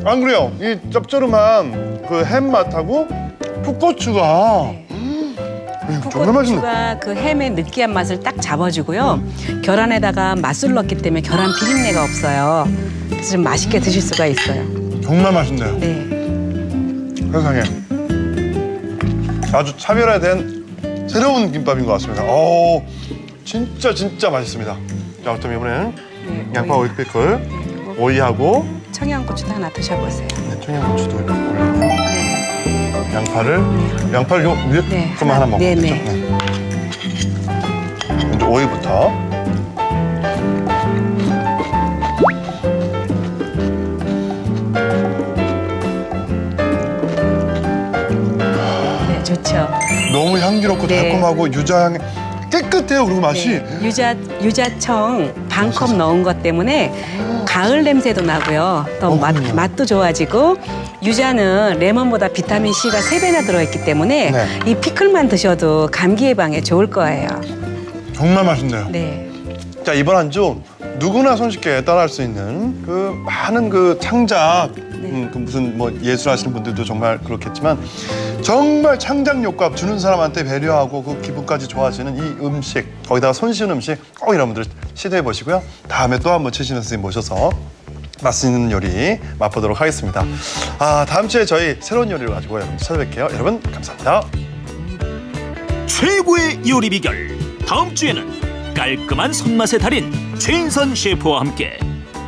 안 그래요? 이 짭조름한 그 햄 맛하고 풋고추가 정말 맛있네. 풋고추가 그 햄의 느끼한 맛을 딱 잡아주고요. 계란에다가 맛술 넣기 때문에 계란 비린내가 없어요. 그래서 좀 맛있게 드실 수가 있어요. 정말 맛있네요. 네. 세상에. 아주 차별화된 새로운 김밥인 것 같습니다. 진짜 맛있습니다. 자, 그럼 이번에는 네, 양파 오이 피클, 오이하고 청양고추도 하나 드셔보세요. 네, 청양고추도 이렇게 올리고 네. 양파를 요 위에 네, 것만 하나 먹으면 되죠? 네. 네. 먼저 오이부터. 네, 좋죠. 너무 향기롭고 네. 달콤하고 유자향 깨끗해요. 그리고 맛이. 네. 유자청 반컵 넣은 것 때문에 가을 냄새도 나고요. 또 맛도 좋아지고 유자는 레몬보다 비타민 C가 3배나 들어있기 때문에 네. 이 피클만 드셔도 감기 예방에 좋을 거예요. 정말 맛있네요. 네. 자, 이번 안주 누구나 손쉽게 따라할 수 있는 그 많은 그 창작 그 무슨 뭐 예술하시는 분들도 정말 그렇겠지만 정말 창작력과 주는 사람한테 배려하고 그 기분까지 좋아지는 이 음식, 거기다가 손쉬운 음식 꼭 여러분들 시도해 보시고요. 다음에 또 한번 최신혜 선생님 모셔서 맛있는 요리 맛보도록 하겠습니다. 다음 주에 저희 새로운 요리를 가지고 여러분 찾아뵐게요. 여러분 감사합니다. 최고의 요리 비결. 다음 주에는 깔끔한 손맛의 달인 최인선 셰프와 함께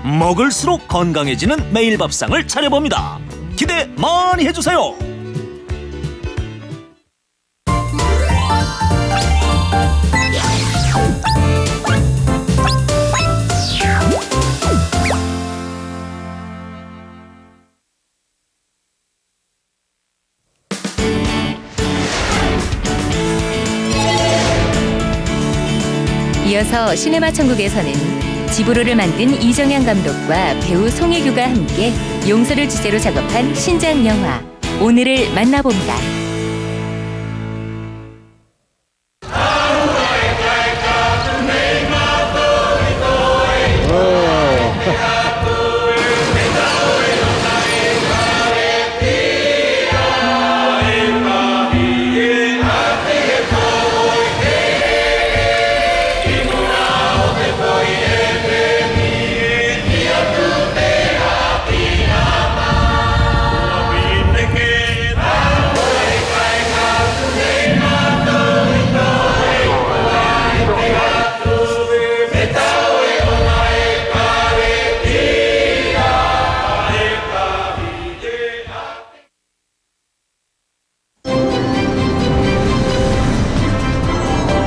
먹을수록 건강해지는 매일 밥상을 차려봅니다. 기대 많이 해주세요. 이어서 시네마 천국에서는 지브로를 만든 이정현 감독과 배우 송혜교가 함께 용서를 주제로 작업한 신작 영화 오늘을 만나봅니다.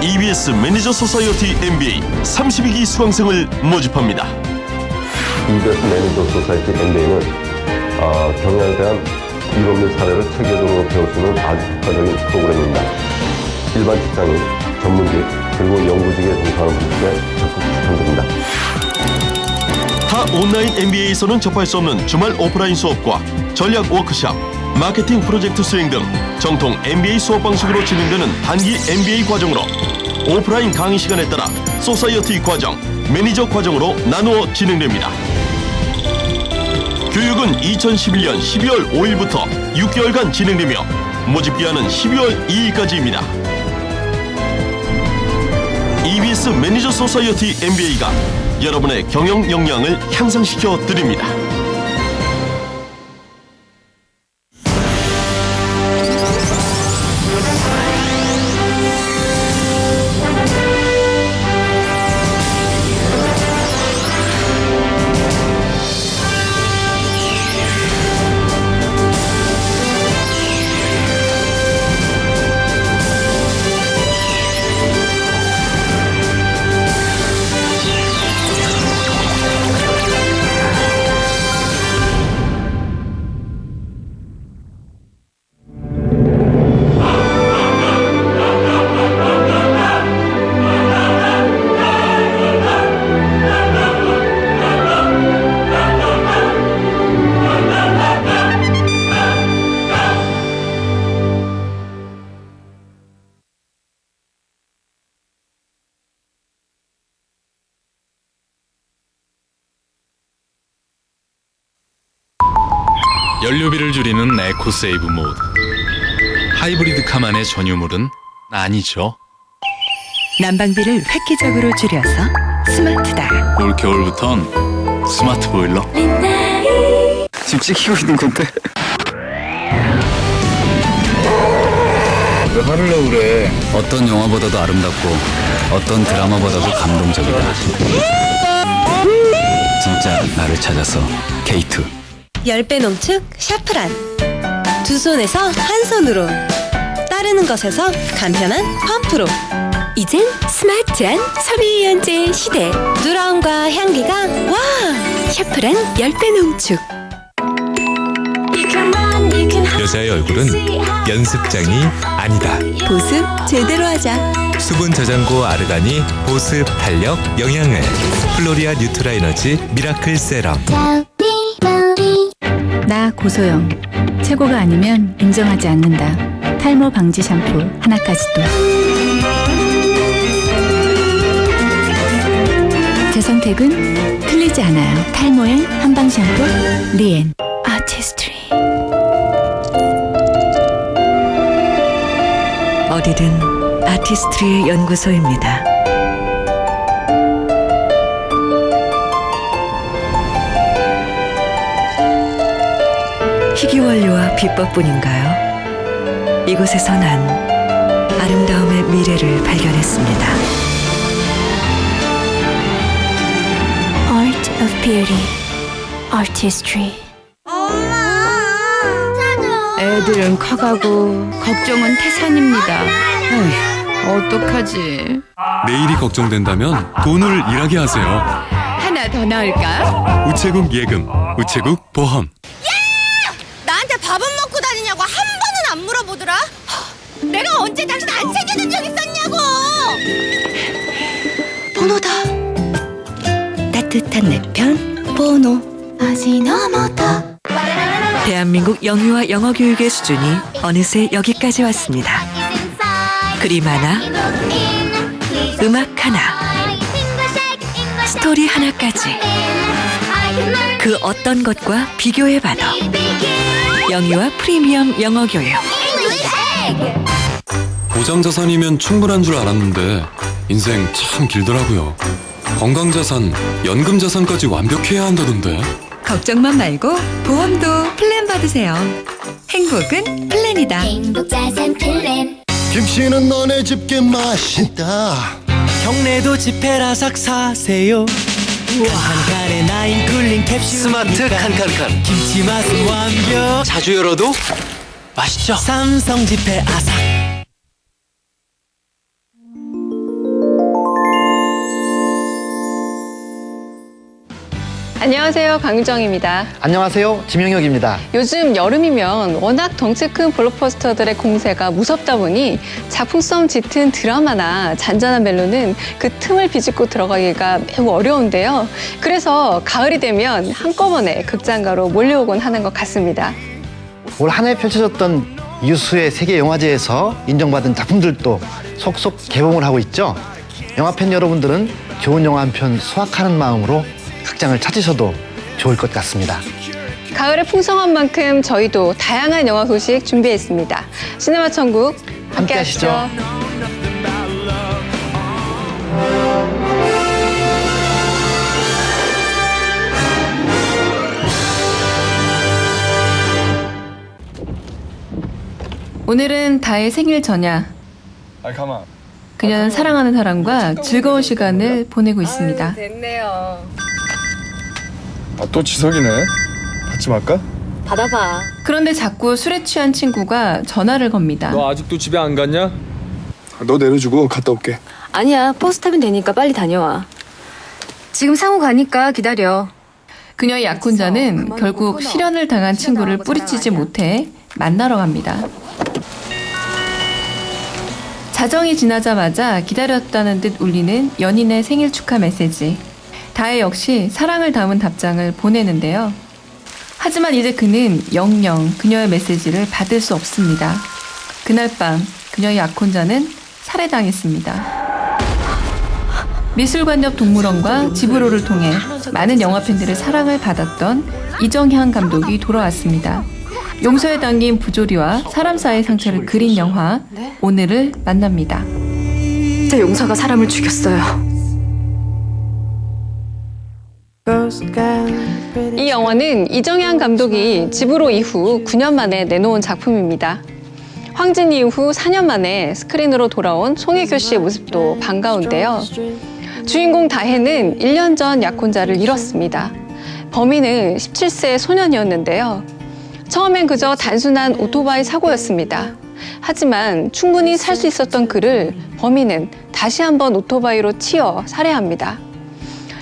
EBS 매니저 소사이어티 MBA 32기 수강생을 모집합니다. EBS 매니저 소사이어티 MBA는 경영에 대한 일없는 사례를 체계적으로 배울 수 있는 아주 효과적인 프로그램입니다. 일반 직장인, 전문직, 그리고 연구직에 종사하는 분들께 적극 추천드립니다. 타 온라인 MBA에서는 접할 수 없는 주말 오프라인 수업과 전략 워크숍, 마케팅 프로젝트 수행 등 정통 MBA 수업 방식으로 진행되는 단기 MBA 과정으로 오프라인 강의 시간에 따라 소사이어티 과정, 매니저 과정으로 나누어 진행됩니다. 교육은 2011년 12월 5일부터 6개월간 진행되며 모집기한은 12월 2일까지입니다. EBS 매니저 소사이어티 MBA가 여러분의 경영 역량을 향상시켜 드립니다. 연료비를 줄이는 에코세이브 모드. 하이브리드카만의 전유물은 아니죠. 난방비를 획기적으로 줄여서 스마트다. 올 겨울부턴 스마트 보일러. 지금 찍히고 있는 건데. 왜 화를 내고 그래? 어떤 영화보다도 아름답고 어떤 드라마보다도 감동적이다. 진짜 나를 찾아서 K2. 10배 농축 샤프란. 두 손에서 한 손으로. 따르는 것에서 간편한 펌프로. 이젠 스마트한 섬유유연제 시대. 누런과 향기가 와! 샤프란 10배 농축. 여자의 얼굴은 연습장이 아니다. 보습 제대로 하자. 수분 저장고 아르가니 보습, 탄력, 영양을. 플로리아 뉴트라 에너지 미라클 세럼. 나 고소영. 최고가 아니면 인정하지 않는다. 탈모 방지 샴푸 하나까지도. 제 선택은 틀리지 않아요. 탈모엔 한방 샴푸 리엔. 아티스트리. 어디든 아티스트리의 연구소입니다. 희귀원료와 비법뿐인가요? 이곳에서 난 아름다움의 미래를 발견했습니다. Art of Beauty. Artistry. 애들은 커가고 걱정은 태산입니다. 에휴, 어떡하지? 내일이 걱정된다면 돈을 일하게 하세요. 하나 더 나을까? 우체국 예금, 우체국 보험. 나한테 밥은 먹고 다니냐고 한 번은 안 물어보더라. 내가 언제 당신 안 챙겨준 적 있었냐고. 번호다. 따뜻한 내 편 번호. 아지노모토. 대한민국 영유아 영어 교육의 수준이 어느새 여기까지 왔습니다. 그림 하나, 음악 하나, 스토리 하나까지 그 어떤 것과 비교해봐도 영유아 프리미엄 영어 교육. 보장자산이면 충분한 줄 알았는데 인생 참 길더라고요. 건강자산, 연금자산까지 완벽해야 한다던데. 걱정만 말고 보험도 플랜 받으세요. 행복은 플랜이다. 행복자산 플랜. 김치는 너네 집게 맛있다. 형네도 집회라삭 사세요. 칸칸의 나인 쿨링 캡슐. 스마트 칸칸칸. 김치 맛은 완벽. 자주 열어도 맛있죠. 삼성 집회 아삭. 안녕하세요, 강유정입니다. 안녕하세요, 김영혁입니다. 요즘 여름이면 워낙 덩치 큰 블록버스터들의 공세가 무섭다 보니 작품성 짙은 드라마나 잔잔한 멜로는 그 틈을 비집고 들어가기가 매우 어려운데요. 그래서 가을이 되면 한꺼번에 극장가로 몰려오곤 하는 것 같습니다. 올 한 해 펼쳐졌던 유수의 세계 영화제에서 인정받은 작품들도 속속 개봉을 하고 있죠. 영화팬 여러분들은 좋은 영화 한 편 수확하는 마음으로 극장을 찾으셔도 좋을 것 같습니다. 가을의 풍성한 만큼 저희도 다양한 영화 소식 준비했습니다. 시네마 천국 함께 하시죠. 오늘은 다의 생일 전야. 그녀는 사랑하는 사람과 즐거운 시간을 보내고 있습니다. 됐네요. 또 지석이네. 받지 말까? 받아봐. 그런데 자꾸 술에 취한 친구가 전화를 겁니다. 너 아직도 집에 안 갔냐? 너 내려주고 갔다 올게. 아니야, 버스 타면 되니까 빨리 다녀와. 지금 상호 가니까 기다려. 그녀의 약혼자는 결국 실연을 당한 친구를 뿌리치지 못해 만나러 갑니다. 자정이 지나자마자 기다렸다는 듯 울리는 연인의 생일 축하 메시지. 다혜 역시 사랑을 담은 답장을 보내는데요. 하지만 이제 그는 영영 그녀의 메시지를 받을 수 없습니다. 그날 밤 그녀의 약혼자는 살해당했습니다. 미술관 옆 동물원과 집으로를 통해 많은 영화팬들의 사랑을 받았던 이정향 감독이 돌아왔습니다. 용서에 담긴 부조리와 사람 사이의 상처를 그린 영화 오늘을 만납니다. 제 용서가 사람을 죽였어요. 이 영화는 이정향 감독이 집으로 이후 9년 만에 내놓은 작품입니다. 황진 이후 4년 만에 스크린으로 돌아온 송혜교 씨의 모습도 반가운데요. 주인공 다혜는 1년 전 약혼자를 잃었습니다. 범인은 17세의 소년이었는데요. 처음엔 그저 단순한 오토바이 사고였습니다. 하지만 충분히 살 수 있었던 그를 범인은 다시 한번 오토바이로 치어 살해합니다.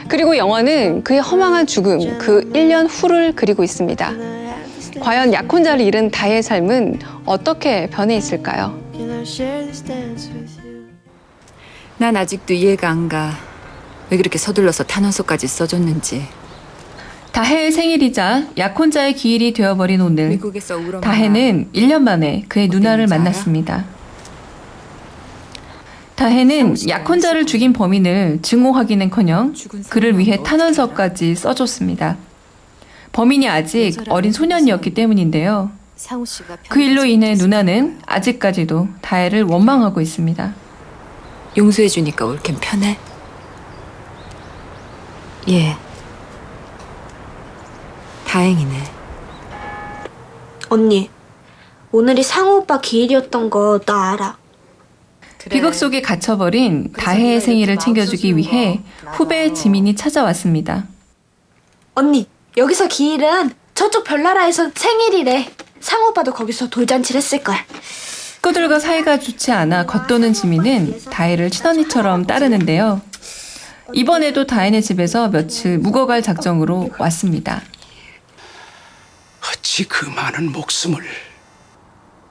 그리고 영화는 그의 허망한 죽음, 그 1년 후를 그리고 있습니다. 과연 약혼자를 잃은 다혜의 삶은 어떻게 변해 있을까요? 난 아직도 이해가 안 가. 왜 그렇게 서둘러서 탄원서까지 써줬는지. 다혜의 생일이자 약혼자의 기일이 되어버린 오늘, 다혜는 1년 만에 그의 누나를 만났습니다. 다혜는 약혼자를 죽인 범인을 증오하기는커녕 그를 위해 탄원서까지 써줬습니다. 범인이 아직 어린 소년이었기 때문인데요. 그 일로 인해 누나는 아직까지도 다혜를 원망하고 있습니다. 용서해주니까 옳긴 편해? 예. 다행이네. 언니, 오늘이 상우 오빠 기일이었던 거 나 알아. 비극 속에 갇혀버린 다혜의 생일을 챙겨주기 위해 후배 지민이 찾아왔습니다. 언니, 여기서 기일은 저쪽 별나라에서 생일이래. 상우 오빠도 거기서 돌잔치를 했을걸. 식구들과 사이가 좋지 않아 겉도는 지민은 다혜를 친언니처럼 따르는데요. 이번에도 다혜네 집에서 며칠 묵어갈 작정으로 왔습니다. 어찌 그 많은 목숨을.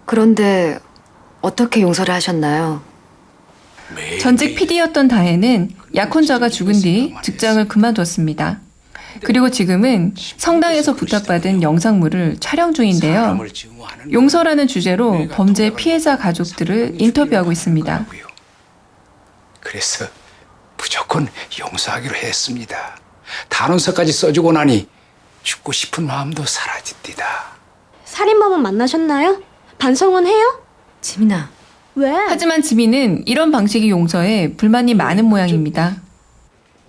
그런데 어떻게 용서를 하셨나요? 전직 PD였던 다혜는 약혼자가 죽은 뒤 직장을 그만뒀습니다. 그리고 지금은 성당에서 부탁받은 영상물을 촬영 중인데요. 용서라는 주제로 범죄 피해자 가족들을 인터뷰하고 있습니다. 그래서 무조건 용서하기로 했습니다. 단원서까지 써주고 나니 죽고 싶은 마음도 사라집니다. 살인범은 만나셨나요? 반성은 해요? 지민아. 왜? 하지만 지민은 이런 방식의 용서에 불만이 많은 모양입니다.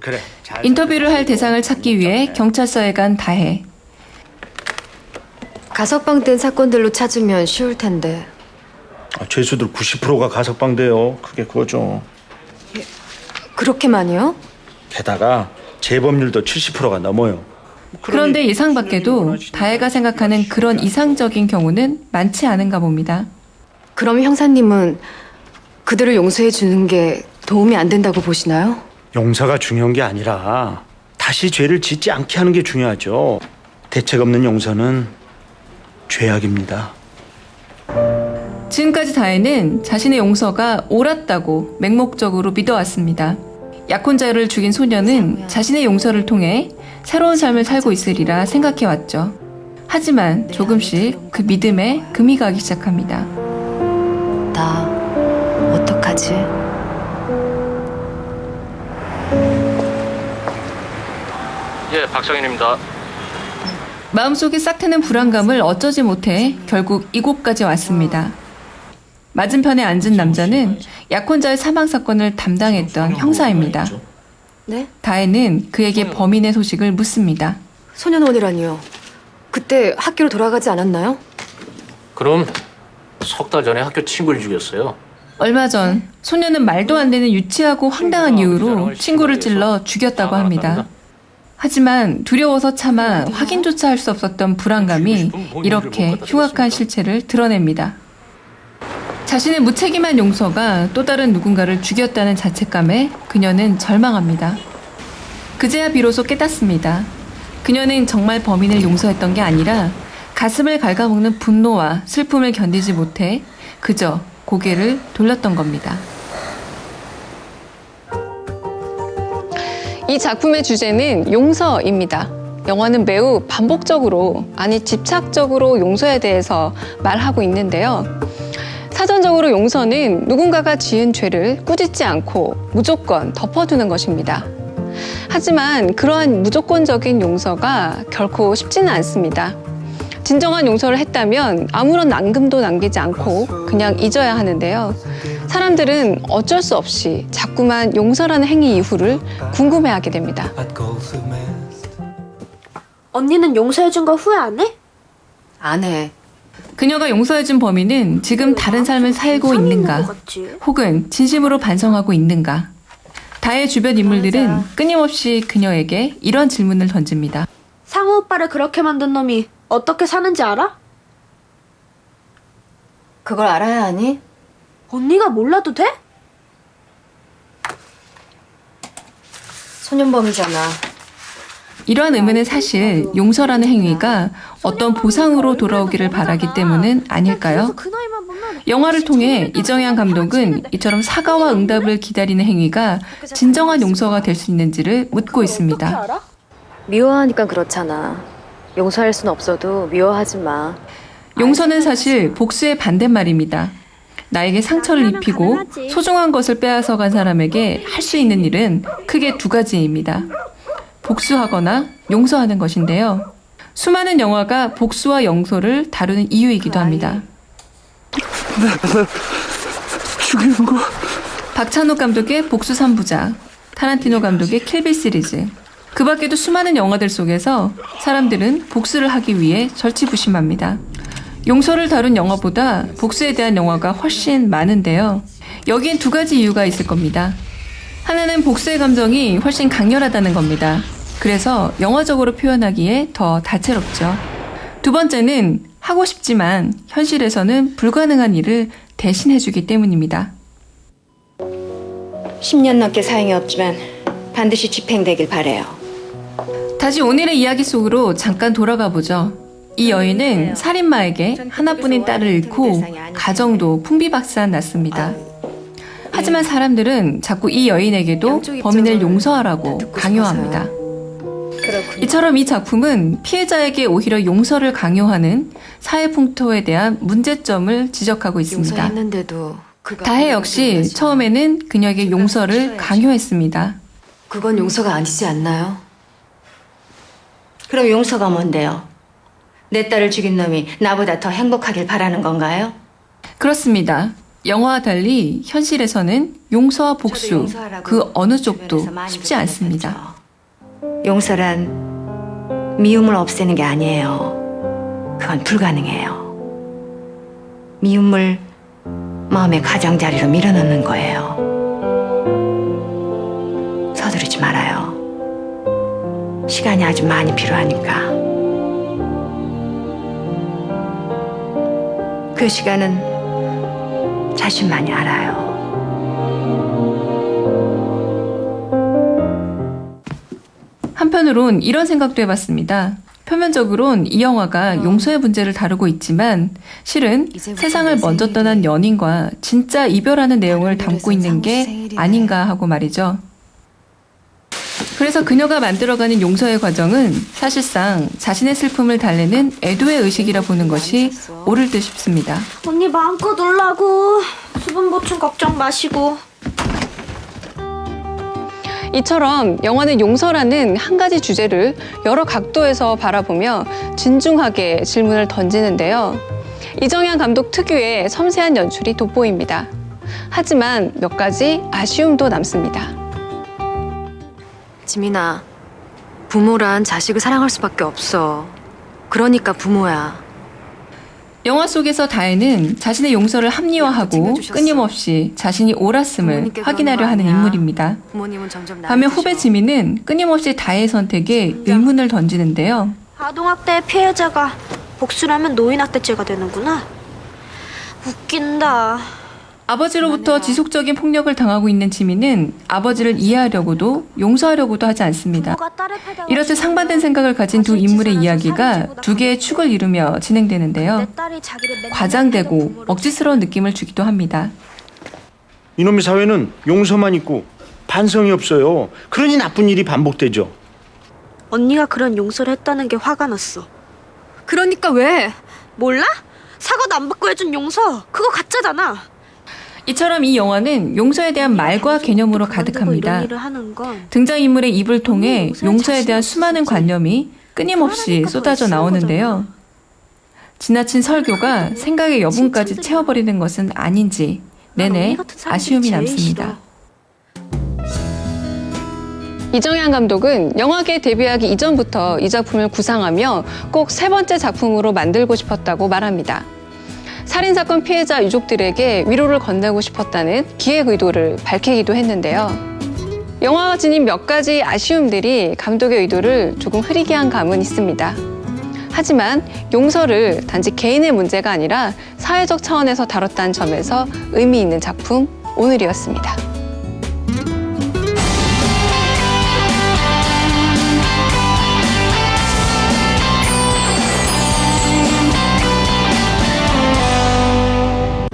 그래. 인터뷰를 할 대상을 찾기 위해 경찰서에 간 다혜. 가석방된 사건들로 찾으면 쉬울 텐데. 죄수들 90%가 가석방돼요. 그게 그거죠. 그렇게 많이요? 게다가 재범률도 70%가 넘어요. 그런데 예상 밖에도 다혜가 생각하는 그런 이상적인 경우는 많지 않은가 봅니다. 그럼 형사님은 그들을 용서해 주는 게 도움이 안 된다고 보시나요? 용서가 중요한 게 아니라 다시 죄를 짓지 않게 하는 게 중요하죠. 대책 없는 용서는 죄악입니다. 지금까지 다혜는 자신의 용서가 옳았다고 맹목적으로 믿어왔습니다. 약혼자를 죽인 소녀는 자신의 용서를 통해 새로운 삶을 살고 있으리라 생각해왔죠. 하지만 조금씩 그 믿음에 금이 가기 시작합니다. 나 어떡하지? 예, 박성현입니다. 마음속에 싹 트는 불안감을 어쩌지 못해 결국 이곳까지 왔습니다. 맞은편에 앉은 남자는 약혼자의 사망 사건을 담당했던 형사입니다. 네? 다혜는 그에게 범인의 소식을 묻습니다. 소년원이라니요. 그때 학교로 돌아가지 않았나요? 그럼 석 달 전에 학교 친구를 죽였어요. 얼마 전 소녀는 말도 안 되는 유치하고 황당한 이유로 친구를 찔러 죽였다고 합니다. 하지만 두려워서 차마 확인조차 할 수 없었던 불안감이 이렇게 흉악한 실체를 드러냅니다. 자신의 무책임한 용서가 또 다른 누군가를 죽였다는 자책감에 그녀는 절망합니다. 그제야 비로소 깨닫습니다. 그녀는 정말 범인을 용서했던 게 아니라 가슴을 갉아먹는 분노와 슬픔을 견디지 못해 그저 고개를 돌렸던 겁니다. 이 작품의 주제는 용서입니다. 영화는 매우 반복적으로, 아니 집착적으로 용서에 대해서 말하고 있는데요. 사전적으로 용서는 누군가가 지은 죄를 꾸짖지 않고 무조건 덮어두는 것입니다. 하지만 그러한 무조건적인 용서가 결코 쉽지는 않습니다. 진정한 용서를 했다면 아무런 남김도 남기지 않고 그냥 잊어야 하는데요. 사람들은 어쩔 수 없이 자꾸만 용서라는 행위 이후를 궁금해하게 됩니다. 언니는 용서해준 거 후회 안 해? 안 해. 그녀가 용서해준 범인은 지금 다른 삶을 살고 있는가, 혹은 진심으로 반성하고 있는가. 다의 주변 인물들은 끊임없이 그녀에게 이런 질문을 던집니다. 상우 오빠를 그렇게 만든 놈이 어떻게 사는지 알아? 그걸 알아야 하니? 언니가 몰라도 돼? 소년범이잖아. 이러한 의문은 사실 용서라는 행위가 어떤 보상으로 돌아오기를 바라기 때문은 아닐까요? 영화를 통해 이정현 감독은 이처럼 사과와 응답을 기다리는 행위가 진정한 용서가 될 수 있는지를 묻고 있습니다. 미워하니까 그렇잖아. 용서할 순 없어도 미워하지 마. 용서는 사실 복수의 반대말입니다. 나에게 상처를 입히고 소중한 것을 빼앗아간 사람에게 할 수 있는 일은 크게 두 가지입니다. 복수하거나 용서하는 것인데요. 수많은 영화가 복수와 용서를 다루는 이유이기도 합니다. 죽이는 거. 박찬욱 감독의 복수 3부작, 타란티노 감독의 킬빌 시리즈. 그 밖에도 수많은 영화들 속에서 사람들은 복수를 하기 위해 절치부심합니다. 용서를 다룬 영화보다 복수에 대한 영화가 훨씬 많은데요. 여기엔 두 가지 이유가 있을 겁니다. 하나는 복수의 감정이 훨씬 강렬하다는 겁니다. 그래서 영화적으로 표현하기에 더 다채롭죠. 두 번째는 하고 싶지만 현실에서는 불가능한 일을 대신해주기 때문입니다. 10년 넘게 사형이 없지만 반드시 집행되길 바래요. 다시 오늘의 이야기 속으로 잠깐 돌아가 보죠. 이 여인은 살인마에게 하나뿐인 딸을 잃고 가정도 풍비박산 났습니다. 하지만 사람들은 자꾸 이 여인에게도 범인을 용서하라고 강요합니다. 이처럼 이 작품은 피해자에게 오히려 용서를 강요하는 사회 풍토에 대한 문제점을 지적하고 있습니다. 용서했는데도 다혜 역시 처음에는 그녀에게 용서를 강요했습니다. 그건 용서가 아니지 않나요? 그럼 용서가 뭔데요? 내 딸을 죽인 놈이 나보다 더 행복하길 바라는 건가요? 그렇습니다. 영화와 달리 현실에서는 용서와 복수, 그 어느 쪽도 쉽지 않습니다. 용서란 미움을 없애는 게 아니에요. 그건 불가능해요. 미움을 마음의 가장자리로 밀어넣는 거예요. 서두르지 말아요. 시간이 아주 많이 필요하니까. 그 시간은 자신만이 알아요. 한편으론 이런 생각도 해봤습니다. 표면적으론 이 영화가 용서의 문제를 다루고 있지만 실은 세상을 먼저 떠난 연인과 진짜 이별하는 내용을 담고 있는 게 아닌가 하고 말이죠. 그래서 그녀가 만들어가는 용서의 과정은 사실상 자신의 슬픔을 달래는 애도의 의식이라 보는 것이 옳을 듯 싶습니다. 언니 마음껏 놀라고 수분 보충 걱정 마시고. 이처럼 영화는 용서라는 한 가지 주제를 여러 각도에서 바라보며 진중하게 질문을 던지는데요. 이정현 감독 특유의 섬세한 연출이 돋보입니다. 하지만 몇 가지 아쉬움도 남습니다. 지민아, 부모란 자식을 사랑할 수밖에 없어. 그러니까 부모야. 영화 속에서 다혜는 자신의 용서를 합리화하고 끊임없이 자신이 옳았음을 확인하려 하는 인물입니다. 반면 후배 지민은 끊임없이 다혜의 선택에 의문을 던지는데요. 아동학대의 피해자가 복수라면 노인학대죄가 되는구나. 웃긴다. 아버지로부터 지속적인 폭력을 당하고 있는 지민은 아버지를 이해하려고도 용서하려고도 하지 않습니다. 이렇듯 상반된 생각을 가진 두 인물의 이야기가 두 개의 축을 이루며 진행되는데요. 과장되고 억지스러운 느낌을 주기도 합니다. 이놈의 사회는 용서만 있고 반성이 없어요. 그러니 나쁜 일이 반복되죠. 언니가 그런 용서를 했다는 게 화가 났어. 그러니까 왜? 몰라? 사과도 안 받고 해준 용서. 그거 가짜잖아. 이처럼 이 영화는 용서에 대한 말과 개념으로 가득합니다. 등장인물의 입을 통해 용서에 대한 수많은 관념이 끊임없이 쏟아져 나오는데요. 지나친 설교가 생각의 여분까지 채워버리는 것은 아닌지 내내 아쉬움이 남습니다. 이정현 감독은 영화계 데뷔하기 이전부터 이 작품을 구상하며 꼭 세 번째 작품으로 만들고 싶었다고 말합니다. 살인사건 피해자 유족들에게 위로를 건네고 싶었다는 기획 의도를 밝히기도 했는데요. 영화가 지닌 몇 가지 아쉬움들이 감독의 의도를 조금 흐리게 한 감은 있습니다. 하지만 용서를 단지 개인의 문제가 아니라 사회적 차원에서 다뤘다는 점에서 의미 있는 작품 오늘이었습니다.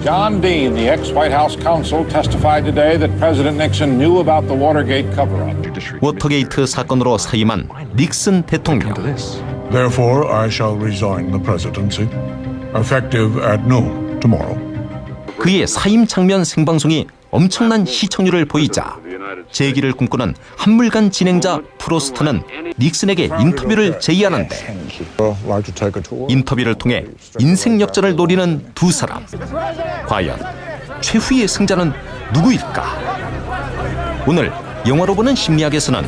John Dean, the ex-White House counsel, testified today that President Nixon knew about the Watergate cover-up. 워터게이트 사건으로 사임한 닉슨 대통령. Therefore, I shall resign the presidency, effective at noon tomorrow. 그의 사임 장면 생방송이 엄청난 시청률을 보이자 재기를 꿈꾸는 한물간 진행자 프로스트는 닉슨에게 인터뷰를 제의하는데 인터뷰를 통해 인생 역전을 노리는 두 사람. 과연 최후의 승자는 누구일까? 오늘 영화로 보는 심리학에서는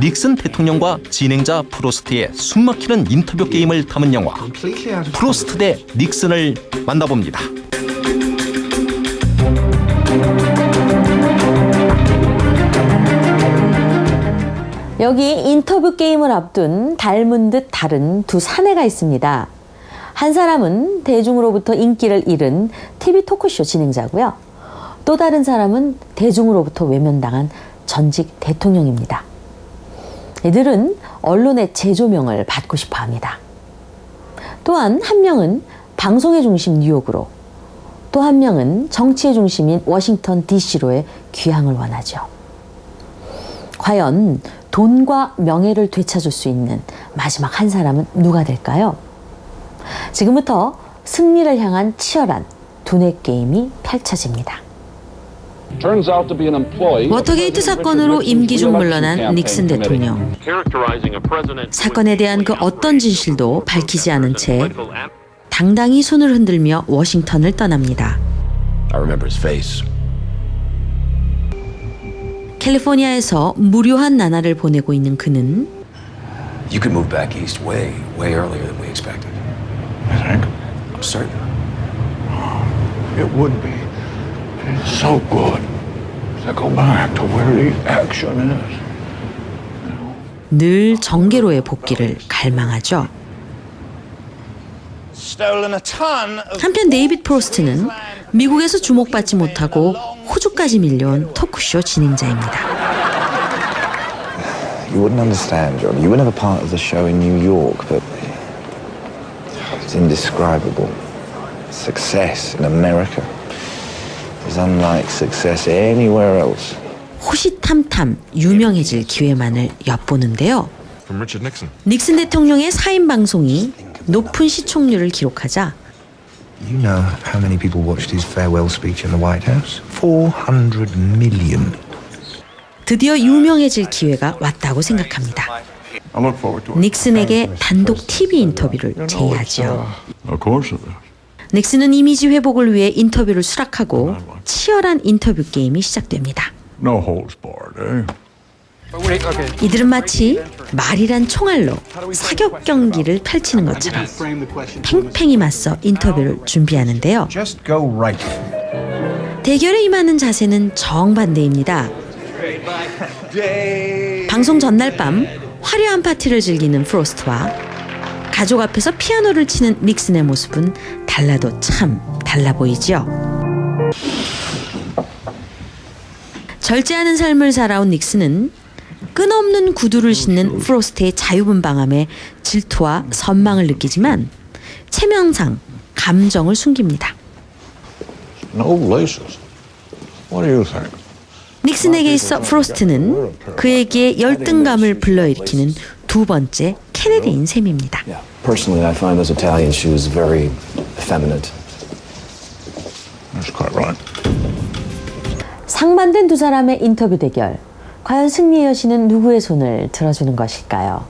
닉슨 대통령과 진행자 프로스트의 숨막히는 인터뷰 게임을 담은 영화 프로스트 대 닉슨을 만나봅니다. 여기 인터뷰 게임을 앞둔 닮은 듯 다른 두 사내가 있습니다. 한 사람은 대중으로부터 인기를 잃은 TV 토크쇼 진행자고요. 또 다른 사람은 대중으로부터 외면당한 전직 대통령입니다. 이들은 언론의 재조명을 받고 싶어 합니다. 또한 한 명은 방송의 중심 뉴욕으로, 또 한 명은 정치의 중심인 워싱턴 DC로의 귀향을 원하죠. 과연 돈과 명예를 되찾을 수 있는 마지막 한 사람은 누가 될까요? 지금부터 승리를 향한 치열한 두뇌 게임이 펼쳐집니다. 워터게이트 사건으로 임기 중 물러난 닉슨 대통령. 사건에 대한 그 어떤 진실도 밝히지 않은 채 당당히 손을 흔들며 워싱턴을 떠납니다. 캘리포니아에서 무료한 나날을 보내고 있는 그는 You could move back east way earlier than we expected. I think I'm certain. it would be. It's so good to go back to where the action is. 늘 정계로의 복귀를 갈망하죠. 한편 데이빗 프로스트는 미국에서 주목받지 못하고 호주까지 밀려온 토크쇼 진행자입니다. You wouldn't understand, John. You were never part of the show in New York, but it's indescribable. Success in America is unlike success anywhere else. 호시탐탐 유명해질 기회만을 엿보는데요. 닉슨 대통령의 사임 방송이 높은 시청률을 기록하자 You know how many people watched his farewell speech in the White House? 400 million. 드디어 유명해질 기회가 왔다고 생각합니다. 닉슨에게 단독 TV 인터뷰를 제의하죠. 닉슨은 이미지 회복을 위해 인터뷰를 수락하고 치열한 인터뷰 게임이 시작됩니다. No holds barred, 이들은 마치 말이란 총알로 사격 경기를 펼치는 것처럼 팽팽히 맞서 인터뷰를 준비하는데요. 대결에 임하는 자세는 정반대입니다. 방송 전날 밤 화려한 파티를 즐기는 프로스트와 가족 앞에서 피아노를 치는 닉슨의 모습은 달라도 참 달라 보이죠. 절제하는 삶을 살아온 닉슨은 끝없는 구두를 신는 프로스트의 자유분방함에 질투와 선망을 느끼지만 체면상 감정을 숨깁니다. No laces. What do you think? 닉슨에게 있어 프로스트는 그에게 열등감을 불러일으키는 두 번째 케네디인 셈입니다. Personally, I find those Italian shoes very effeminate. That's quite right. 상반된 두 사람의 인터뷰 대결. 과연 승리의 여신은 누구의 손을 들어주는 것일까요?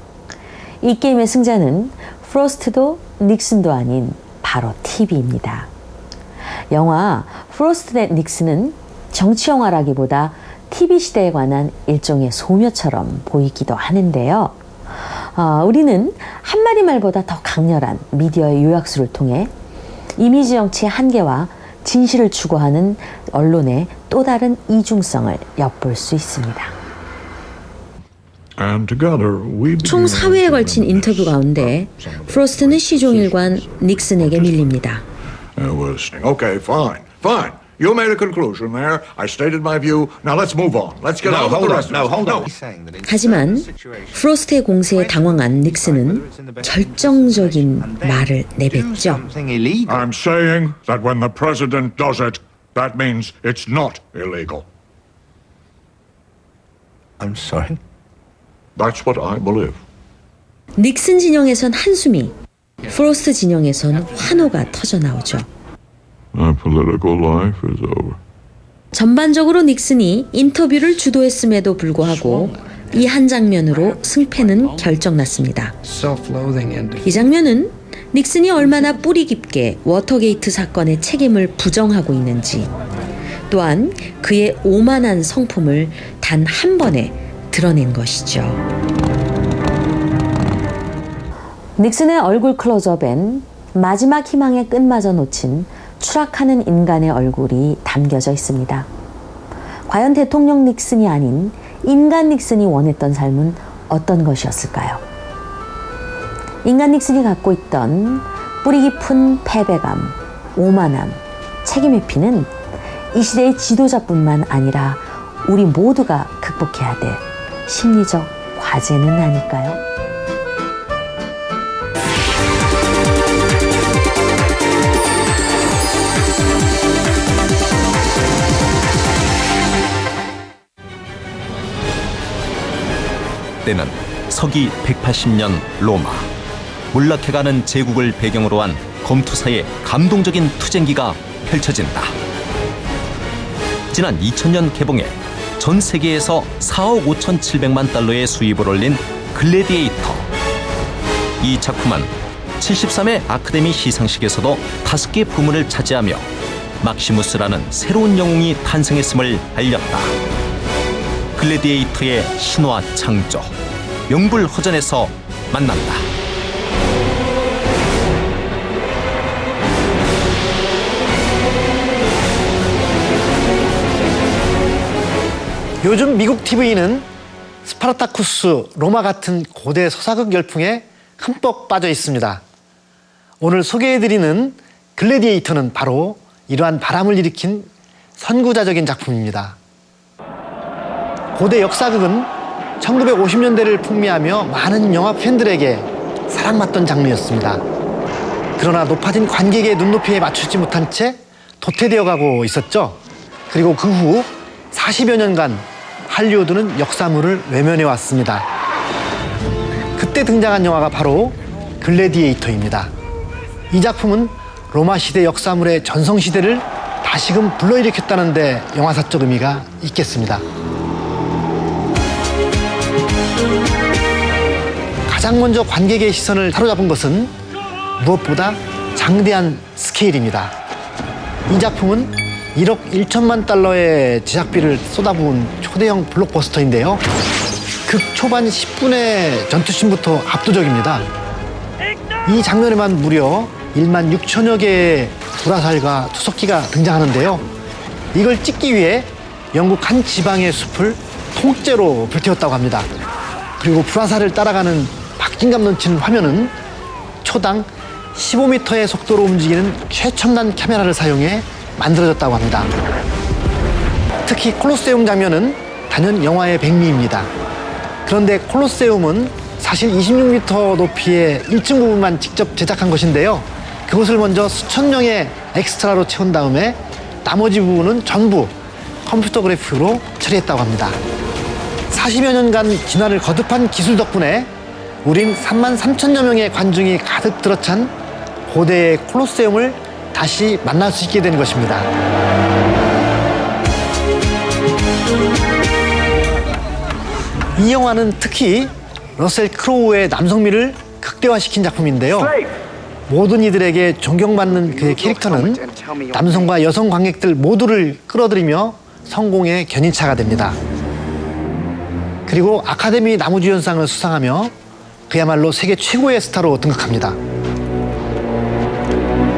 이 게임의 승자는 프로스트도 닉슨도 아닌 바로 TV입니다. 영화 프로스트 대 닉슨은 정치 영화라기보다 TV 시대에 관한 일종의 소묘처럼 보이기도 하는데요. 우리는 한마디 말보다 더 강렬한 미디어의 요약수를 통해 이미지 정치의 한계와 진실을 추구하는 언론의 또 다른 이중성을 엿볼 수 있습니다. 총 4회에 걸친 인터뷰 가운데 프로스트는 시종일관 닉슨에게 밀립니다. Okay, fine, fine. You made a conclusion there. I stated my view. Now let's move on. Let's get on with the rest of it. 하지만 프로스트의 공세에 당황한 닉슨은 결정적인 말을 내뱉죠. I'm saying that when the president does it, that means it's not illegal. I'm sorry? That's what I believe. 닉슨 진영에선 한숨이, 프로스트 진영에선 환호가 터져 나오죠. My political life is over. 전반적으로 닉슨이 인터뷰를 주도했음에도 불구하고 이 한 장면으로 승패는 결정났습니다. 이 장면은 닉슨이 얼마나 뿌리 깊게 워터게이트 사건의 책임을 부정하고 있는지, 또한 그의 오만한 성품을 단 한 번에 드러낸 것이죠. 닉슨의 얼굴 클로즈업엔 마지막 희망의 끈마저 놓친 추락하는 인간의 얼굴이 담겨져 있습니다. 과연 대통령 닉슨이 아닌 인간 닉슨이 원했던 삶은 어떤 것이었을까요? 인간 닉슨이 갖고 있던 뿌리 깊은 패배감, 오만함, 책임회피는 이 시대의 지도자뿐만 아니라 우리 모두가 극복해야 될 심리적 과제는 아닐까요? 때는 서기 180년 로마. 몰락해가는 제국을 배경으로 한 검투사의 감동적인 투쟁기가 펼쳐진다. 지난 2000년 개봉해 전 세계에서 4억 5,700만 달러의 수입을 올린 글래디에이터. 이 작품은 73회 아카데미 시상식에서도 5개 부문을 차지하며 막시무스라는 새로운 영웅이 탄생했음을 알렸다. 글래디에이터의 신화 창조, 명불허전에서 만난다. 요즘 미국 TV는 스파르타쿠스, 로마 같은 고대 서사극 열풍에 흠뻑 빠져 있습니다. 오늘 소개해드리는 글래디에이터는 바로 이러한 바람을 일으킨 선구자적인 작품입니다. 고대 역사극은 1950년대를 풍미하며 많은 영화 팬들에게 사랑받던 장르였습니다. 그러나 높아진 관객의 눈높이에 맞추지 못한 채 도태되어 가고 있었죠. 그리고 그 후 40여 년간 할리우드는 역사물을 외면해 왔습니다. 그때 등장한 영화가 바로 글래디에이터입니다. 이 작품은 로마 시대 역사물의 전성시대를 다시금 불러일으켰다는 데 영화사적 의미가 있겠습니다. 가장 먼저 관객의 시선을 사로잡은 것은 무엇보다 장대한 스케일입니다. 이 작품은 1억 1천만 달러의 제작비를 쏟아부은 초대형 블록버스터인데요. 극 초반 10분의 전투씬부터 압도적입니다. 이 장면에만 무려 1만 6천여 개의 불화살과 투석기가 등장하는데요. 이걸 찍기 위해 영국 한 지방의 숲을 통째로 불태웠다고 합니다. 그리고 불화살을 따라가는 박진감 넘치는 화면은 초당 15m의 속도로 움직이는 최첨단 카메라를 사용해 만들어졌다고 합니다. 특히 콜로세움 장면은 단연 영화의 백미입니다. 그런데 콜로세움은 사실 26m 높이의 1층 부분만 직접 제작한 것인데요. 그것을 먼저 수천 명의 엑스트라로 채운 다음에 나머지 부분은 전부 컴퓨터 그래픽으로 처리했다고 합니다. 40여 년간 진화를 거듭한 기술 덕분에 우린 3만 3천여 명의 관중이 가득 들어찬 고대의 콜로세움을 다시 만날 수 있게 되는 것입니다. 이 영화는 특히 러셀 크로우의 남성미를 극대화시킨 작품인데요. 모든 이들에게 존경받는 그의 캐릭터는 남성과 여성 관객들 모두를 끌어들이며 성공의 견인차가 됩니다. 그리고 아카데미 나무주연상을 수상하며 그야말로 세계 최고의 스타로 등극합니다.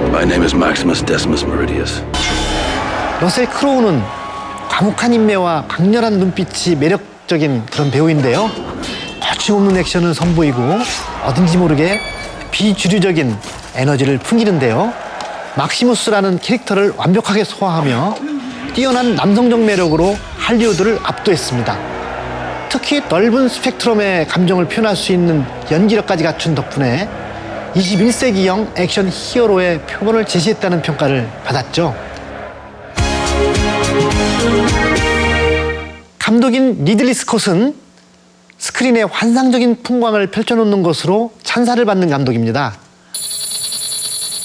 My name is Maximus Decimus Meridius. 러셀 크로우는 과묵한 인매와 강렬한 눈빛이 매력적인 그런 배우인데요. 거침없는 액션을 선보이고 어딘지 모르게 비주류적인 에너지를 풍기는데요. 막시무스라는 캐릭터를 완벽하게 소화하며 뛰어난 남성적 매력으로 할리우드를 압도했습니다. 특히 넓은 스펙트럼의 감정을 표현할 수 있는 연기력까지 갖춘 덕분에 21세기형 액션 히어로의 표본을 제시했다는 평가를 받았죠. 감독인 리들리 스콧은 스크린에 환상적인 풍광을 펼쳐놓는 것으로 찬사를 받는 감독입니다.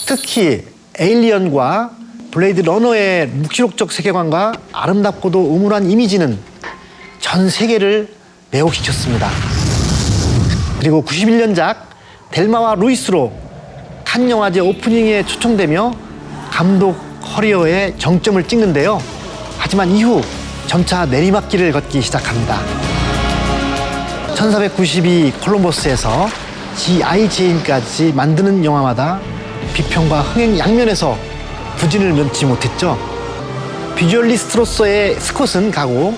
특히 에일리언과 블레이드 러너의 묵시록적 세계관과 아름답고도 음울한 이미지는 전 세계를 매혹시켰습니다. 그리고 91년작 델마와 루이스로 칸 영화제 오프닝에 초청되며 감독 커리어의 정점을 찍는데요. 하지만 이후 점차 내리막길을 걷기 시작합니다. 1492 콜럼버스에서 G.I. 제인까지 만드는 영화마다 비평과 흥행 양면에서 부진을 면치 못했죠. 비주얼리스트로서의 스콧은 가고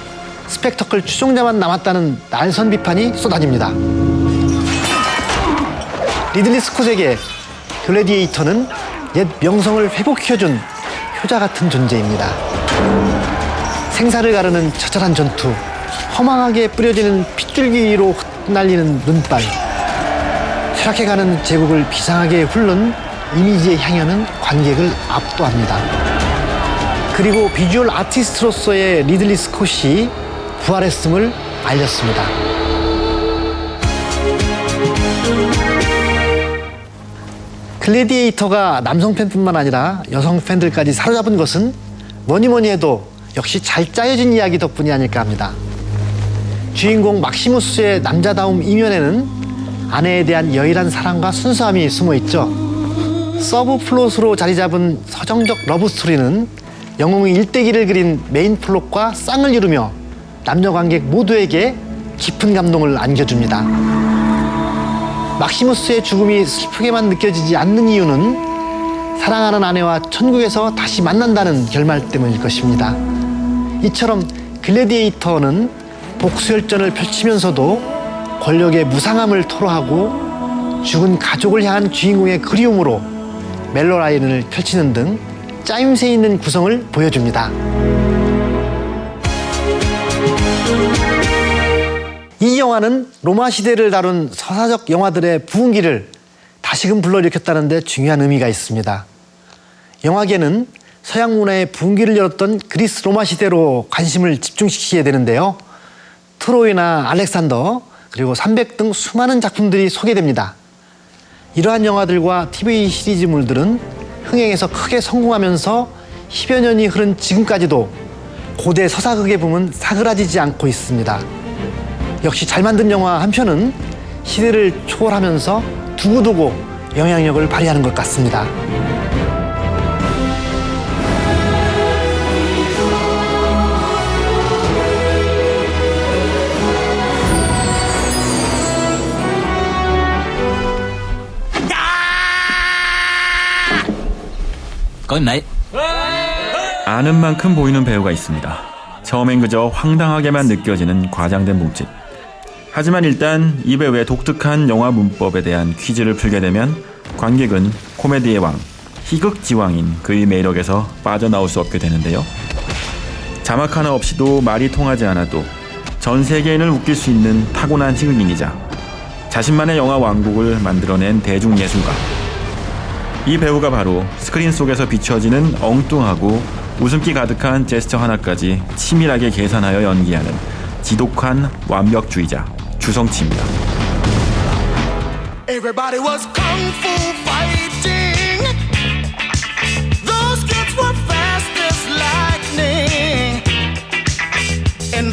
스펙터클 추종자만 남았다는 날선 비판이 쏟아집니다. 리들리 스콧에게 글래디에이터는 옛 명성을 회복시켜준 효자 같은 존재입니다. 생사를 가르는 처절한 전투, 허망하게 뿌려지는 핏줄기 위로 흩날리는 눈발, 쇠락해가는 제국을 비상하게 훑는 이미지의 향연은 관객을 압도합니다. 그리고 비주얼 아티스트로서의 리들리 스콧이 부활했음을 알렸습니다. 글래디에이터가 남성 팬뿐만 아니라 여성 팬들까지 사로잡은 것은 뭐니 해도 역시 잘 짜여진 이야기 덕분이 아닐까 합니다. 주인공 막시무스의 남자다움 이면에는 아내에 대한 여일한 사랑과 순수함이 숨어있죠. 서브 플롯으로 자리 잡은 서정적 러브 스토리는 영웅의 일대기를 그린 메인 플롯과 쌍을 이루며 남녀 관객 모두에게 깊은 감동을 안겨줍니다. 막시무스의 죽음이 슬프게만 느껴지지 않는 이유는 사랑하는 아내와 천국에서 다시 만난다는 결말 때문일 것입니다. 이처럼 글래디에이터는 복수열전을 펼치면서도 권력의 무상함을 토로하고 죽은 가족을 향한 주인공의 그리움으로 멜로라인을 펼치는 등 짜임새 있는 구성을 보여줍니다. 이 영화는 로마 시대를 다룬 서사적 영화들의 부흥기를 다시금 불러일으켰다는 데 중요한 의미가 있습니다. 영화계는 서양 문화의 부흥기를 열었던 그리스 로마 시대로 관심을 집중시키게 되는데요. 트로이나 알렉산더 그리고 300 등 수많은 작품들이 소개됩니다. 이러한 영화들과 TV 시리즈물들은 흥행에서 크게 성공하면서 10여 년이 흐른 지금까지도 고대 서사극의 붐은 사그라지지 않고 있습니다. 역시 잘 만든 영화 한 편은 시대를 초월하면서 두고두고 영향력을 발휘하는 것 같습니다. 아는 만큼 보이는 배우가 있습니다. 처음엔 그저 황당하게만 느껴지는 과장된 몸짓. 하지만 일단 이 배우의 독특한 영화 문법에 대한 퀴즈를 풀게 되면 관객은 코미디의 왕, 희극지왕인 그의 매력에서 빠져나올 수 없게 되는데요. 자막 하나 없이도 말이 통하지 않아도 전 세계인을 웃길 수 있는 타고난 희극인이자 자신만의 영화 왕국을 만들어낸 대중예술가. 이 배우가 바로 스크린 속에서 비춰지는 엉뚱하고 웃음기 가득한 제스처 하나까지 치밀하게 계산하여 연기하는 지독한 완벽주의자 주성치입니다. Everybody was kung fu fighting. Those kids were fast as lightning. And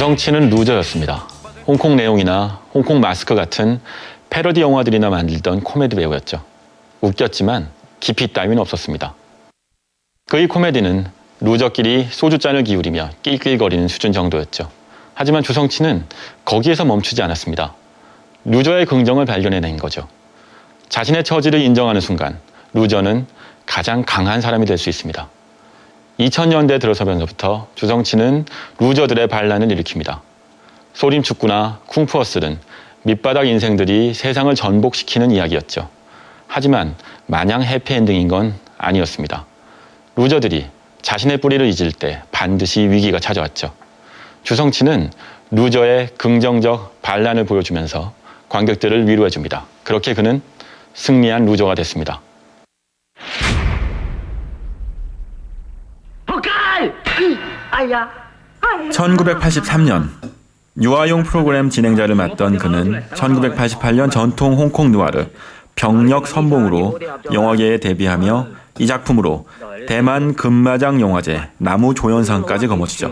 주성치는 루저였습니다. 홍콩 내용이나 홍콩 마스크 같은 패러디 영화들이나 만들던 코미디 배우였죠. 웃겼지만 깊이 따위는 없었습니다. 그의 코미디는 루저끼리 소주잔을 기울이며 낄낄거리는 수준 정도였죠. 하지만 주성치는 거기에서 멈추지 않았습니다. 루저의 긍정을 발견해낸 거죠. 자신의 처지를 인정하는 순간 루저는 가장 강한 사람이 될 수 있습니다. 2000년대 들어서면서부터 주성치는 루저들의 반란을 일으킵니다. 소림축구나 쿵푸어슬은 밑바닥 인생들이 세상을 전복시키는 이야기였죠. 하지만 마냥 해피엔딩인 건 아니었습니다. 루저들이 자신의 뿌리를 잊을 때 반드시 위기가 찾아왔죠. 주성치는 루저의 긍정적 반란을 보여주면서 관객들을 위로해줍니다. 그렇게 그는 승리한 루저가 됐습니다. 1983년 유아용 프로그램 진행자를 맡던 그는 1988년 전통 홍콩 누아르 병력 선봉으로 영화계에 데뷔하며 이 작품으로 대만 금마장 영화제 나무조연상까지 거머쥐죠.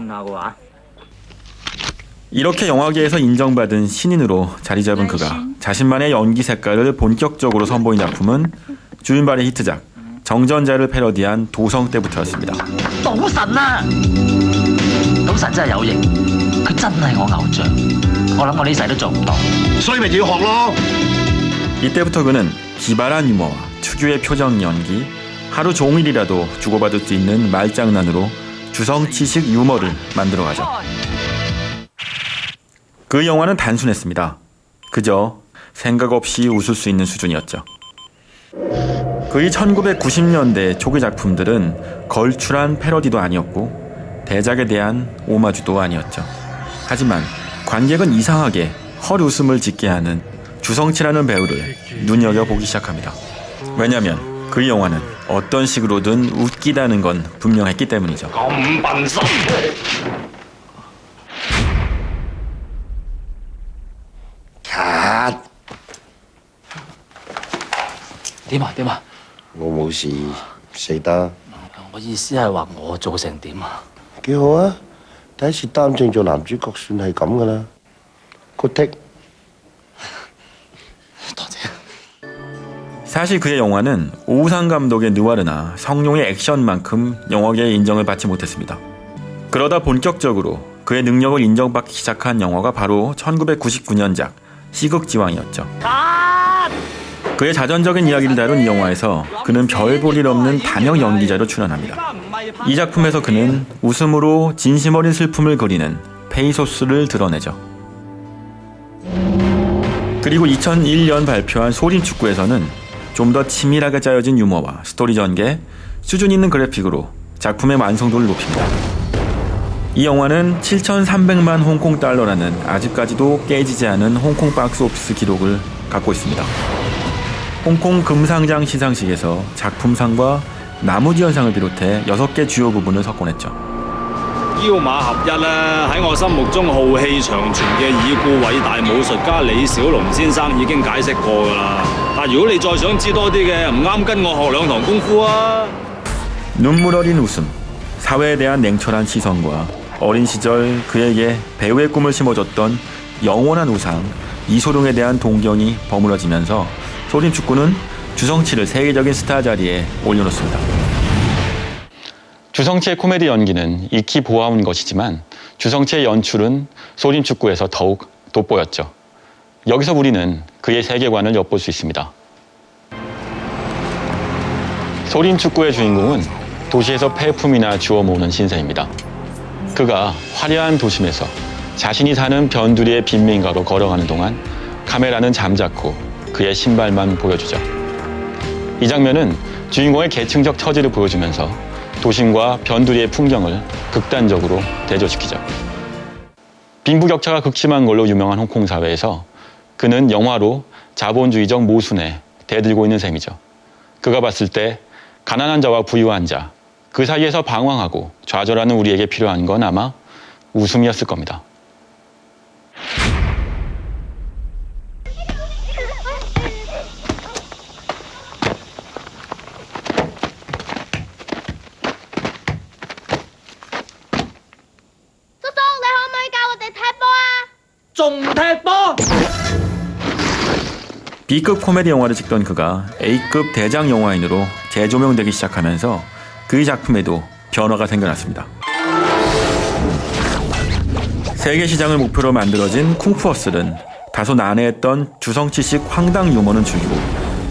이렇게 영화계에서 인정받은 신인으로 자리 잡은 그가 자신만의 연기 색깔을 본격적으로 선보인 작품은 주윤발의 히트작 정전자를 패러디한 도성 때부터였습니다. 賭神啊！賭神真係有型，佢真係我偶像。我諗我呢世都做唔到，所以咪要學咯。 이때부터 그는 기발한 유머와 특유의 표정 연기, 하루 종일이라도 주고받을 수 있는 말장난으로 주성치식 유머를 만들어가죠. 그 영화는 단순했습니다. 그저 생각 없이 웃을 수 있는 수준이었죠. 그의 1990년대 초기 작품들은 걸출한 패러디도 아니었고 대작에 대한 오마주도 아니었죠. 하지만 관객은 이상하게 헛웃음을 짓게 하는 주성치라는 배우를 눈여겨보기 시작합니다. 왜냐하면 그 영화는 어떤 식으로든 웃기다는 건 분명했기 때문이죠.點啊點啊！我冇事，死得。我意思係話我做成點啊？幾好啊！第一次擔正做男主角，算係咁噶啦。Good take。 사실 그의 영화는 오우상 감독의 느와르나 성룡의 액션만큼 영화계의 인정을 받지 못했습니다. 그러다 본격적으로 그의 능력을 인정받기 시작한 영화가 바로 1999년작 시극지왕이었죠. 그의 자전적인 이야기를 다룬 이 영화에서 그는 별 볼 일 없는 단역 연기자로 출연합니다. 이 작품에서 그는 웃음으로 진심 어린 슬픔을 그리는 페이소스를 드러내죠. 그리고 2001년 발표한 소림축구에서는 좀 더 치밀하게 짜여진 유머와 스토리 전개, 수준 있는 그래픽으로 작품의 완성도를 높입니다. 이 영화는 7,300만 홍콩 달러라는 아직까지도 깨지지 않은 홍콩 박스 오피스 기록을 갖고 있습니다. 홍콩 금상장 시상식에서 작품상과 나무지연상을 비롯해 6개 주요 부분을 석권했죠. 腰馬合一咧，喺我心目中浩氣長存嘅已故偉大武術家李小龍先生已經解釋過㗎啦。但如果你再想知多啲嘅，唔啱跟我學兩堂功夫啊！ 눈물 어린 웃음, 사회에 대한 냉철한 시선과 어린 시절 그에게 배우의 꿈을 심어줬던 영원한 우상 이소룡에 대한 동경이 버무러지면서 소림축구는 주성치를 세계적인 스타 자리에 올려놓습니다. 주성치의 코미디 연기는 익히 보아온 것이지만 주성치의 연출은 소림축구에서 더욱 돋보였죠. 여기서 우리는 그의 세계관을 엿볼 수 있습니다. 소림축구의 주인공은 도시에서 폐품이나 주워 모으는 신세입니다. 그가 화려한 도심에서 자신이 사는 변두리의 빈민가로 걸어가는 동안 카메라는 잠자코 그의 신발만 보여주죠. 이 장면은 주인공의 계층적 처지를 보여주면서 도심과 변두리의 풍경을 극단적으로 대조시키죠. 빈부격차가 극심한 걸로 유명한 홍콩 사회에서 그는 영화로 자본주의적 모순에 대들고 있는 셈이죠. 그가 봤을 때 가난한 자와 부유한 자, 그 사이에서 방황하고 좌절하는 우리에게 필요한 건 아마 웃음이었을 겁니다. B급 코미디 영화를 찍던 그가 A급 대작 영화인으로 재조명되기 시작하면서 그의 작품에도 변화가 생겨났습니다. 세계 시장을 목표로 만들어진 쿵푸어슬은 다소 난해했던 주성치식 황당 유머는 줄이고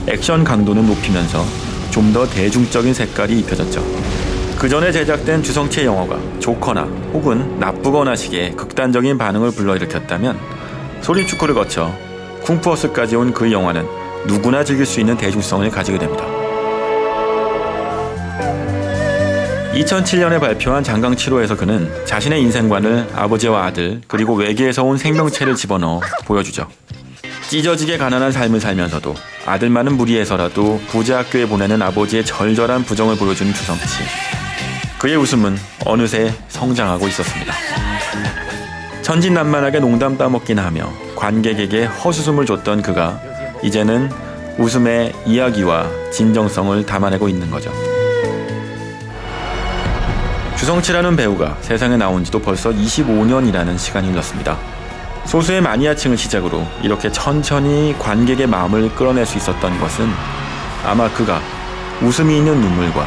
액션 강도는 높이면서 좀 더 대중적인 색깔이 입혀졌죠. 그 전에 제작된 주성치의 영화가 좋거나 혹은 나쁘거나 식의 극단적인 반응을 불러일으켰다면 소림축구를 거쳐 쿵푸어스까지 온 그 영화는 누구나 즐길 수 있는 대중성을 가지게 됩니다. 2007년에 발표한 장강 7호에서 그는 자신의 인생관을 아버지와 아들 그리고 외계에서 온 생명체를 집어넣어 보여주죠. 찢어지게 가난한 삶을 살면서도 아들만은 무리해서라도 부자 학교에 보내는 아버지의 절절한 부정을 보여주는 주성치. 그의 웃음은 어느새 성장하고 있었습니다. 천진난만하게 농담 따먹기나 하며 관객에게 헛웃음을 줬던 그가 이제는 웃음의 이야기와 진정성을 담아내고 있는 거죠. 주성치라는 배우가 세상에 나온 지도 벌써 25년이라는 시간이 흘렀습니다. 소수의 마니아층을 시작으로 이렇게 천천히 관객의 마음을 끌어낼 수 있었던 것은 아마 그가 웃음이 있는 눈물과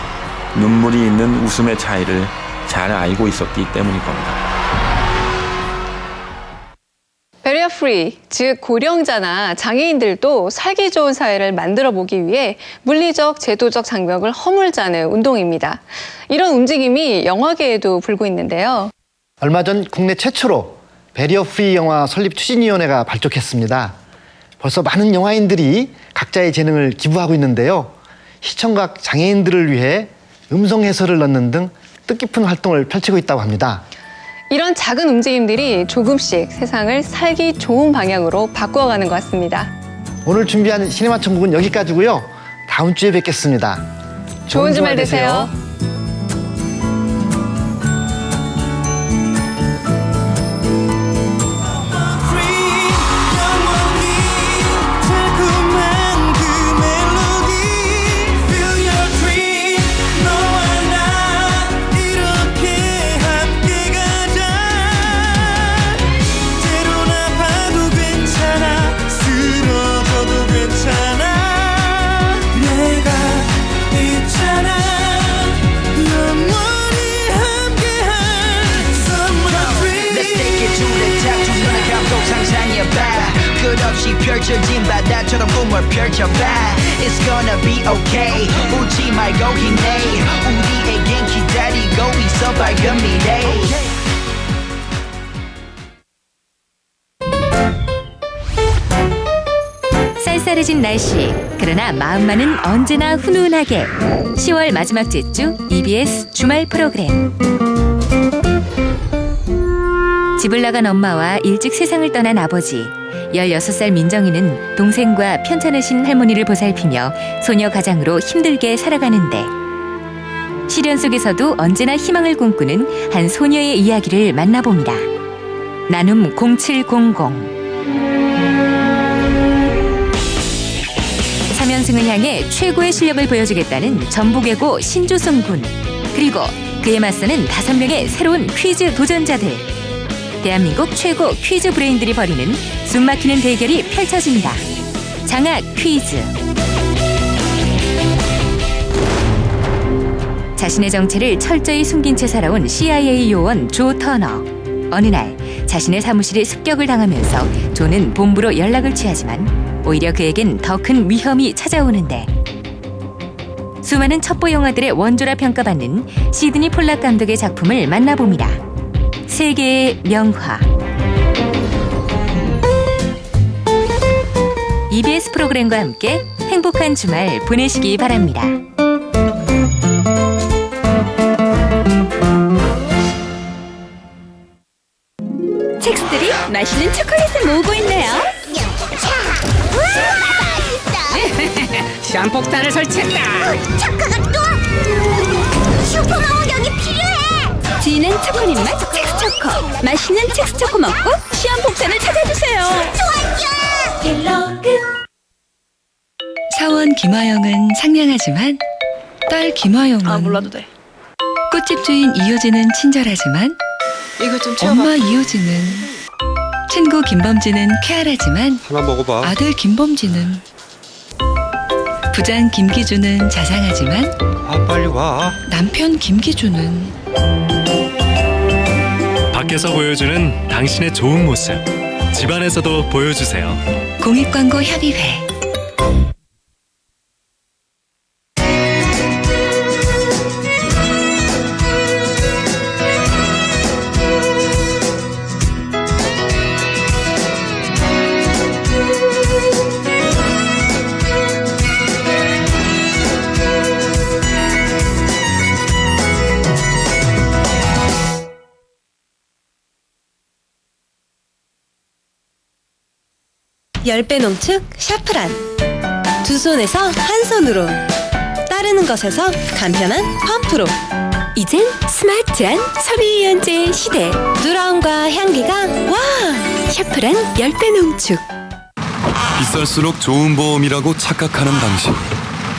눈물이 있는 웃음의 차이를 잘 알고 있었기 때문일 겁니다. 베리어 프리, 즉 고령자나 장애인들도 살기 좋은 사회를 만들어 보기 위해 물리적, 제도적 장벽을 허물자는 운동입니다. 이런 움직임이 영화계에도 불고 있는데요. 얼마 전 국내 최초로 베리어 프리 영화 설립 추진위원회가 발족했습니다. 벌써 많은 영화인들이 각자의 재능을 기부하고 있는데요. 시청각 장애인들을 위해 음성 해설을 넣는 등 뜻깊은 활동을 펼치고 있다고 합니다. 이런 작은 움직임들이 조금씩 세상을 살기 좋은 방향으로 바꾸어가는 것 같습니다. 오늘 준비한 시네마 천국은 여기까지고요. 다음 주에 뵙겠습니다. 좋은 주말 되세요. 끝없이 펼쳐진 바다처럼 꿈을 펼쳐봐. It's gonna be okay. 웃지 말고 힘내. 우리에겐 기다리고 있어 밝은 미래. 쌀쌀해진 날씨, 그러나 마음만은 언제나 훈훈하게. 10월 마지막 주 EBS 주말 프로그램. 집을 나간 엄마와 일찍 세상을 떠난 아버지. 16살 민정이는 동생과 편찮으신 할머니를 보살피며 소녀 가장으로 힘들게 살아가는데 시련 속에서도 언제나 희망을 꿈꾸는 한 소녀의 이야기를 만나봅니다. 나눔 0700 3연승을 향해 최고의 실력을 보여주겠다는 전북예고 신조승 군 그리고 그에 맞서는 5명의 새로운 퀴즈 도전자들. 대한민국 최고 퀴즈 브레인들이 벌이는 숨막히는 대결이 펼쳐집니다. 장학 퀴즈. 자신의 정체를 철저히 숨긴 채 살아온 CIA 요원 조 터너. 어느 날 자신의 사무실에 습격을 당하면서 조는 본부로 연락을 취하지만 오히려 그에겐 더 큰 위험이 찾아오는데 수많은 첩보 영화들의 원조라 평가받는 시드니 폴락 감독의 작품을 만나봅니다. 세계의 명화. EBS 프로그램과 함께 행복한 주말 보내시기 바랍니다. 첵스들이 맛있는 초콜릿을 모으고 있네요. 시한폭탄을 설치했다. 초코가 또 슈퍼마원경이 필요해. 지는 초콜릿 맛 첵스초코. 맛있는 첵스초코 먹고 시한폭탄을 찾아주세요. 좋아요. 사원 김화영은 상냥하지만 딸 김화영은 몰라도 돼. 꽃집 주인 이효진은 친절하지만 이거 좀 채워봐. 엄마 이효진은 친구 김범진은 쾌활하지만 하나 먹어봐. 아들 김범진은 부장 김기주는 자상하지만 빨리 와. 남편 김기주는 밖에서 보여주는 당신의 좋은 모습. 집안에서도 보여주세요. 공익광고협의회. 열 배 농축 샤프란. 두 손에서 한 손으로. 따르는 것에서 간편한 펌프로. 이젠 스마트한 섬유유연제 시대. 누라움과 향기가 와! 샤프란 10배 농축. 비쌀수록 좋은 보험이라고 착각하는 당신.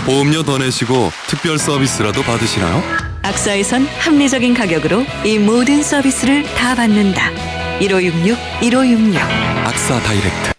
보험료 더 내시고 특별 서비스라도 받으시나요? 악사에선 합리적인 가격으로 이 모든 서비스를 다 받는다. 1566 1566 악사 다이렉트.